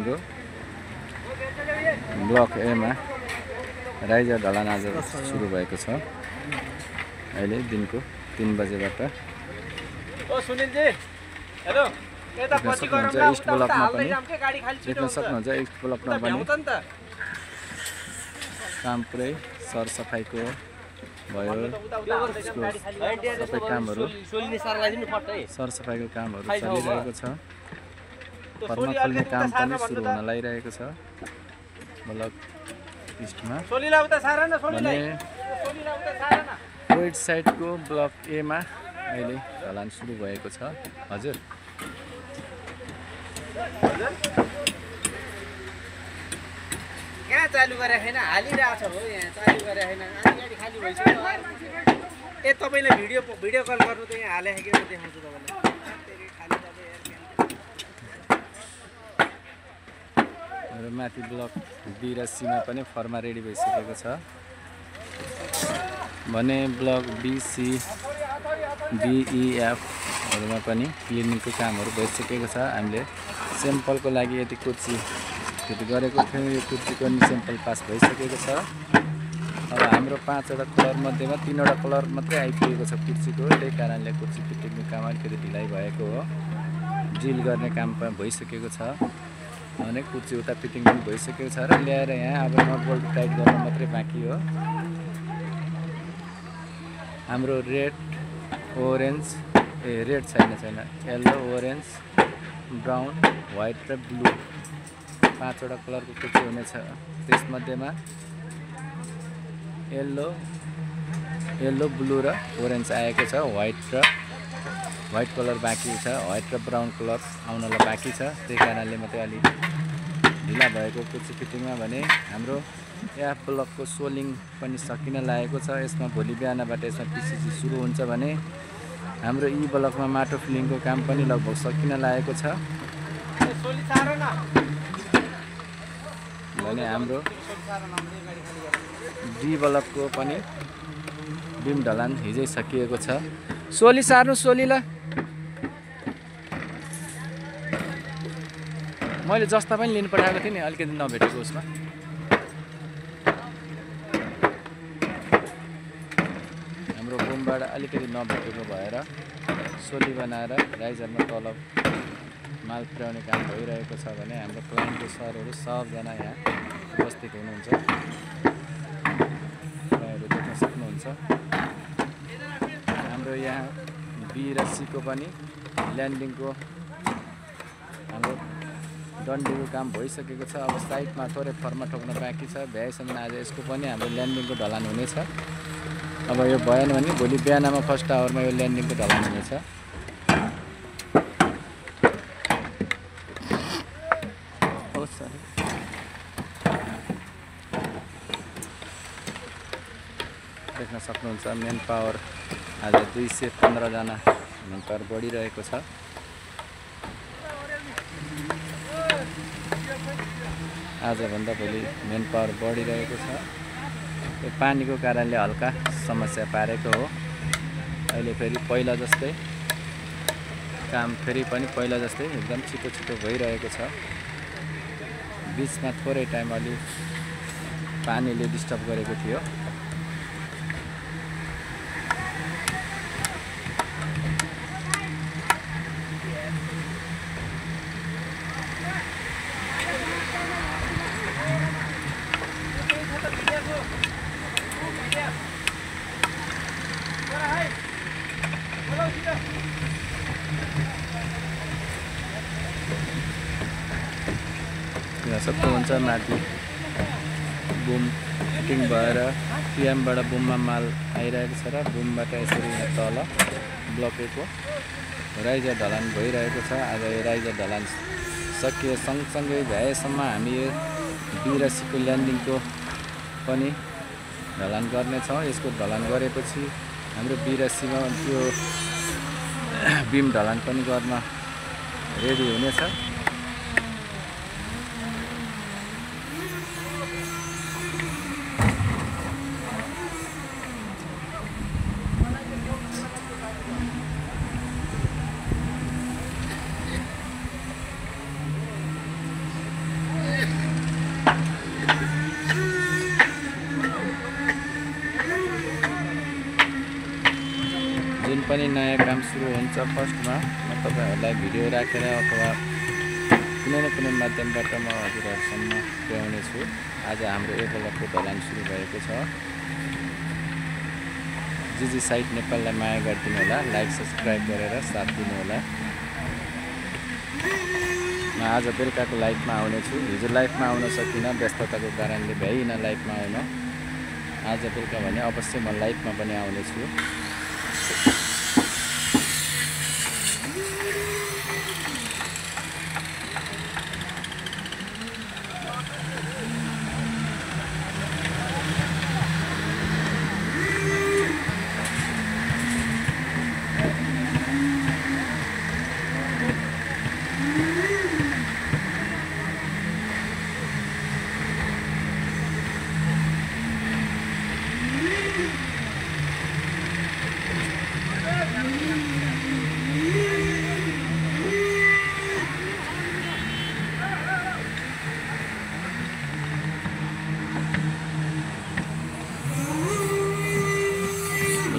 हाम्रो ब्लक ए मा राइजर ढलान आज सुरु भएको छ। अहिले दिनको 3 बजेबाट ईस्ट ब्लकमा पनि देख्न सक्नुहुन्छ। ईस्ट ब्लकमा पनि काम पुरै सरसफाइको भयो। सबै कामहरू सरसफाइको कामहरू चलिरहेको छ। फर्मा खोल्ने काम पनि सुरु हुन लागिरहेको छ ब्लक इस्टमा। भने वेस्ट साइडको ब्लक ए मा अहिले ढलान सुरु भएको छ। हजुर कहाँ चालु गरे छैन, हालिरहेको छ हो। यहाँ चालु गरे छैन, गाडी खाली भइसक्यो। ए तपाईले भिडियो कल गर्नु त यहाँ हाले कि म देखाउँछु तपाईलाई। र माथि ब्लक बी र सी मा पनि फर्मा रेडी भइसकेको छ। भने block B C D E F हरूमा पनि क्लिनिङको कामहरू भइसकेको छ। हामीले स्याम्पलको लागि यति कुर्सी फिट गरेको थियौँ। यो कुर्सीको नि स्याम्पल पास भइसकेको छ। अब हाम्रो 5वटा कलर मध्येमा 3वटा कलर मात्रै आइपुगेको छ कुर्सीको। त्यही कारणले कुर्सी फिटिङको काम अलिकति ढिलाइ भएको हो। ड्रिल गर्ने काम पनि भइसकेको छ। भने कुर्सी उता फिटिङ पनि भइसकेको छ र ल्याएर यहाँ अब नट बोल्ट टाइट गर्न मात्रै बाँकी हो। हाम्रो रेड ओरेन्ज रेड छैन येल्लो ओरेन्ज ब्राउन व्हाइट र ब्लू 5वटा कलरको कुर्सी हुनेछ। त्यसमध्येमा येल्लो ब्लू र ओरेन्ज आएको छ। व्हाइट कलर बाँकी छ। व्हाइट र ब्राउन कलर आउनलाई बाँकी छ। त्यही कारणले मात्रै अलि ढिला भएको कुर्सी फिटिङमा। भने हाम्रो यहाँ ब्लकको सोलिङ पनि सकिन लागेको छ। यसमा भोलि बिहानबाट यसमा पिसिसी सुरु हुन्छ। भने हाम्रो यी ब्लकमा माटो फिलिङको काम पनि लगभग सकिन लागेको छ। भने हाम्रो डी ब्लकको पनि बिम ढलान हिजै सकिएको छ। सोली सार्नु सोलीला मैले जस्ता पनि लिनु पठाएको थिएँ नि, अलिकति नभेटेको उसमा। हाम्रो बुमबाट अलिकति नभेटेको भएर सोली बनाएर राइजरमा तलब माल पुर्याउने काम भइरहेको छ। भने हाम्रो क्लाइन्टको सरहरू सबजना यहाँ उपस्थित हुनुहुन्छ। तपाईँहरू देख्न सक्नुहुन्छ। हाम्रो यहाँ बी र सीको पनि ल्यान्डिङको हाम्रो डन्डीको काम भइसकेको छ। अब साइडमा थोरै फर्मा ठोक्न बाँकी छ। भ्याएसम्म आज यसको पनि हाम्रो ल्यान्डिङको ढलान हुनेछ। अब यो भएन भने भोलि बिहानमा फर्स्ट आवरमा यो ल्यान्डिङको ढलान हुनेछ। देख्न सक्नुहुन्छ मेन पावर आज 215 जना मेन पावर बढिरहेको छ। आजभन्दा भोलि मेन पावर बढिरहेको छ। यो पानीको कारणले हल्का समस्या पारेको हो। अहिले फेरि पहिला जस्तै काम फेरि पनि पहिला जस्तै एकदम छिटो भइरहेको छ। बिचमा थोरै टाइम अलि पानीले डिस्टर्ब गरेको थियो। सबको हुन्छ माथि बुम फिटिङ भएर पिएमबाट बुममा माल आइरहेको छ र बुमबाट यसरी यहाँ तल ब्लकेको राइजर ढलान भइरहेको छ। आज यो राइजर ढलान सकिए सँगसँगै भ्याएसम्म हामी यो बी र सीको ल्यान्डिङको पनि ढलान गर्नेछौँ। यसको ढलान गरेपछि हाम्रो बी र सीमा त्यो बिम ढलान पनि गर्न रेडी हुनेछ। पनि नयाँ काम सुरु हुन्छ फर्स्टमा म तपाईँहरूलाई भिडियो राखेर अथवा कुनै न कुनै माध्यमबाट म हजुरहरूसम्म पुर्याउने छु। आज हाम्रो एक बलकको ढलान सुरु भएको छ। जिजी साइट नेपाललाई माया गरिदिनु होला, लाइक सब्सक्राइब गरेर साथ दिनु होला। म आज बेलुकाको लाइभमा आउनेछु। हिजो लाइभमा आउन सकिनँ, व्यस्तताको कारणले भ्याइनँ लाइभमा आउन। आज बेलुका भने अवश्य म लाइभमा पनि आउनेछु।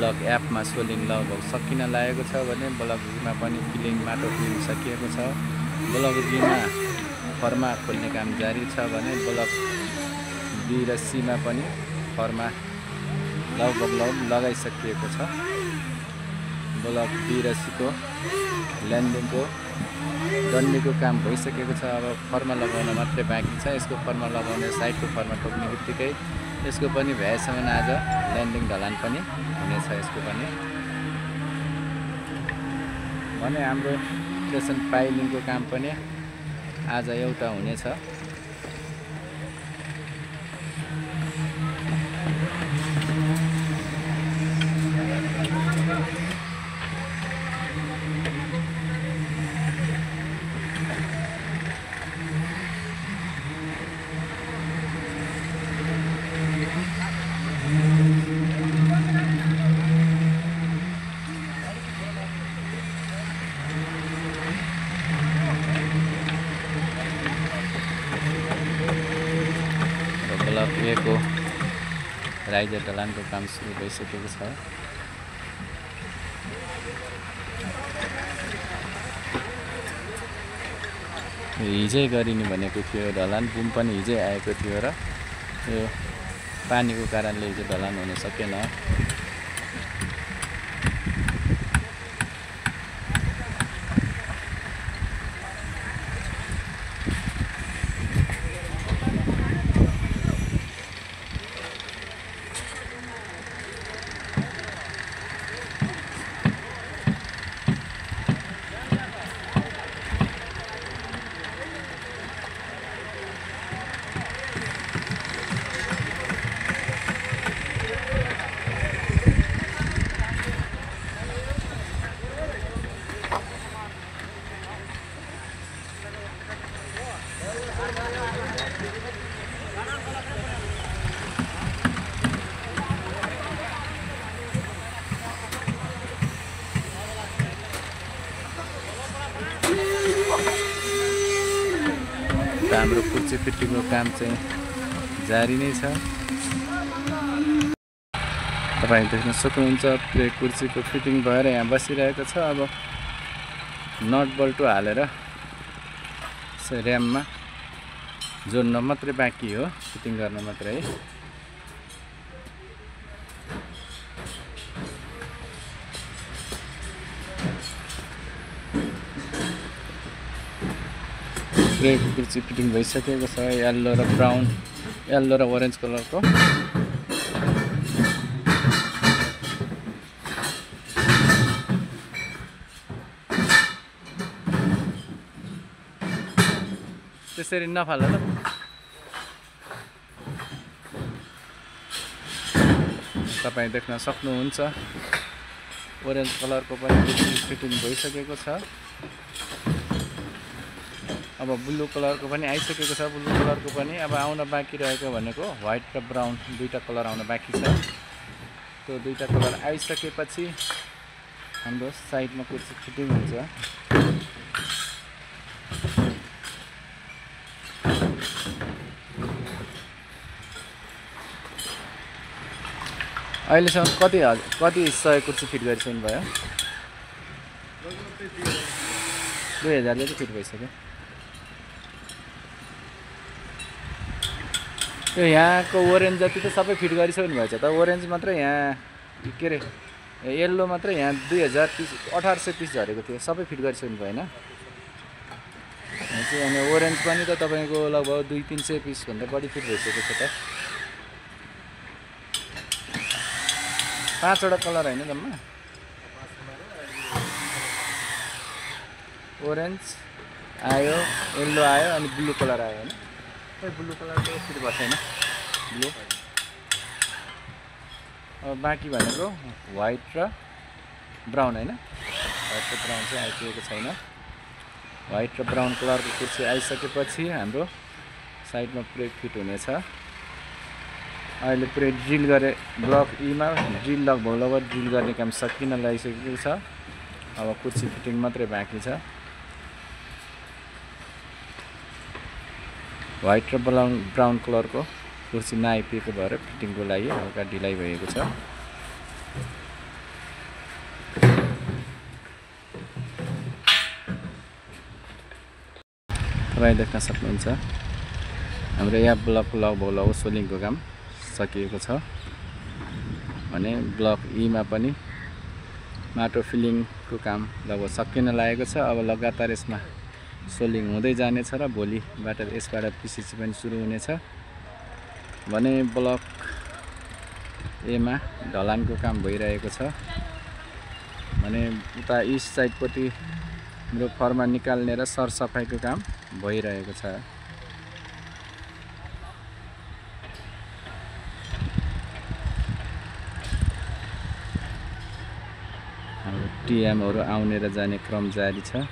ब्लक एपमा सोलिङ लगभग सकिन लागेको छ भने ब्लक बीमा पनि फिलिङ माटो फिलिङ सकिएको छ। ब्लक बीमा फर्मा खोल्ने काम जारी छ भने ब्लक बी र सीमा पनि फर्मा लगभग लगाइसकिएको छ। ब्लक बी र सीको ल्यान्डिङको डन्डीको काम भइसकेको छ। अब फर्मा लगाउन मात्रै बाँकी छ। यसको फर्मा लगाउने साइडको फर्मा ठोक्ने बित्तिकै यसको पनि भ्याएसम्म आज ल्यान्डिङ ढलान पनि हुनेछ। यसको पनि भने हाम्रो स्टेसन पाइलिङको काम पनि आज एउटा हुनेछ। ब्लक ए को राइजर ढलानको काम सुरु भइसकेको छ। हिजै गरिने भनेको थियो ढलान, बुम पनि हिजै आएको थियो र यो पानीको कारणले हिजो ढलान हुन सकेन। हाम्रो कुर्सी फिटिङको काम चाहिँ जारी नै छ। तपाईँ देख्न सक्नुहुन्छ प्ले कुर्सीको फिटिङ भएर यहाँ बसिरहेको छ। अब नट बल्टो हालेर र्याममा जोड्न मात्रै बाँकी हो, फिटिङ गर्न मात्रै है। ग्रेको कुर्सी फिटिङ भइसकेको छ। येल्लो र ब्राउन, येल्लो र ओरेन्ज कलरको त्यसरी नफाल ल। तपाईँ देख्न सक्नुहुन्छ ओरेन्ज कलरको पनि कुर्सी फिटिङ भइसकेको छ। अब ब्लू कलरको पनि आइसकेको छ। ब्लू कलरको पनि अब आउन बाँकी रहेको भनेको व्हाइट र ब्राउन दुईटा कलर आउन बाँकी छ। त्यो दुईटा कलर आइसकेपछि हाम्रो साइडमा कुर्सी फिटिङ हुन्छ। अहिलेसम्म कति सय कुर्सी फिट गरिसक्नु भयो? 2000 जति फिट भइसक्यो। त्यो यहाँको ओरेन्ज जति त सबै फिट गरिसक्नु भएछ त। ओरेन्ज मात्र यहाँ के अरे येल्लो मात्र यहाँ 1800 पिस झरेको थियो, सबै फिट गरिसक्नु भएन। अनि ओरेन्ज पनि त तपाईँको लगभग 200-300 पिस भन्दा बढी फिट भइसकेको छ त। 5 वटा कलर होइन जम्मा, ओरेन्ज आयो, येल्लो आयो अनि ब्लू कलर आयो होइन। खै ब्लू कलर त फिट भएको छैन ब्लू। अब बाँकी भनेको व्हाइट र ब्राउन होइन। व्हाइट र ब्राउन चाहिँ आइपुगेको छैन। व्हाइट र ब्राउन कलरको कुर्सी आइसकेपछि हाम्रो साइडमा प्लेट फिट हुनेछ। अहिले प्लेट ड्रिल गरे ब्लक ईमा ड्रिल लगभग ड्रिल गर्ने काम सकिन लागिसकेको छ। अब कुर्सी फिटिङ मात्रै बाँकी छ। व्हाइट र ब्राउन कलरको कुर्सी नआइपुगेको भएर फिटिङको लागि हल्का ढिलाइ भएको छ। तपाईँ देख्न सक्नुहुन्छ हाम्रो यहाँ ब्लक लगभग सोलिङको काम सकिएको छ भने ब्लक ईमा पनि माटो फिलिङको काम लगभग सकिन लागेको छ। अब लगातार यसमा सोलिङ हुँदै जानेछ र भोलिबाट यसबाट पिसिसी पनि सुरु हुनेछ भने ब्लक एमा ढलानको काम भइरहेको छ भने उता इस्ट साइडपट्टि हाम्रो फर्मा निकाल्ने र सरसफाइको काम भइरहेको छ। हाम्रो टिएमहरू आउने र जाने क्रम जारी छ।